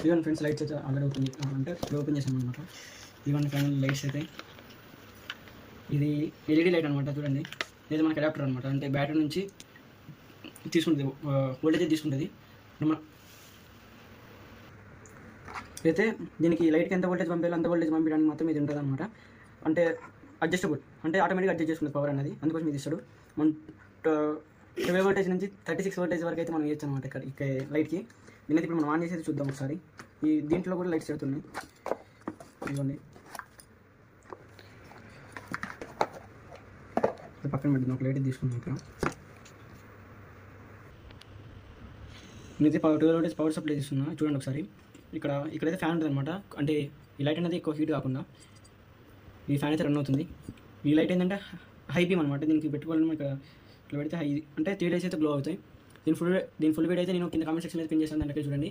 ఇవన్నీ friends lights అయితే already open అంటే ఓపెన్ చేసాను అనమాట. ఇవన్నీ ఫైనల్ లైట్స్ అయితే ఇది ఎల్ఈడి లైట్ అనమాట. చూడండి ఇది మనకి అడాప్టర్ అనమాట. అంటే బ్యాటరీ నుంచి తీసుకుంటుంది, వోల్టేజ్ తీసుకుంటుంది. అయితే దీనికి లైట్కి ఎంత వోల్టేజ్ పంపించాలో అంత వోల్టేజ్ పంపించడానికి మాత్రం ఇది ఉంటుంది అనమాట. అంటే అడ్జస్టబుల్, అంటే ఆటోమేటిక్గా అడ్జస్ట్ చేసుకుంటుంది పవర్ అనేది. అందుకోసం ఇది ఇస్తాడు. మనం 20 వోల్టేజ్ నుంచి 36 వోల్టేజ్ వరకు అయితే మనం వేయచ్చు అనమాట ఇక్కడ లైట్కి. దీని ఇప్పుడు మనం ఆన్ చేసేది చూద్దాం ఒకసారి. దీంట్లో కూడా లైట్స్ పెడుతున్నాయి. ఇవ్వండి పక్కన పెడుతుంది. ఒక లైట్ తీసుకున్నాం ఇక్కడ. నేనైతే 12 వోల్టేజ్ పవర్ సప్లై చేస్తున్నా. చూడండి ఒకసారి. ఇక్కడైతే ఫ్యాన్ ఉంటుంది అనమాట. అంటే ఈ లైట్ అనేది ఎక్కువ హీట్ కాకుండా ఈ ఫ్యాన్ అయితే రన్ అవుతుంది. ఈ లైట్ ఏంటంటే హై బీమ్ అనమాట. దీనికి పెట్టుకోవాలని ఇక్కడ ఇట్లా పెడితే హై, అంటే 3 days అయితే గ్లో అవుతాయి. దీని ఫుల్ వీడియో అయితే నేను కింద కామెంట్ సెక్షన్ అయితే పిన్ చేస్తాను. దాంట్లో చూడండి.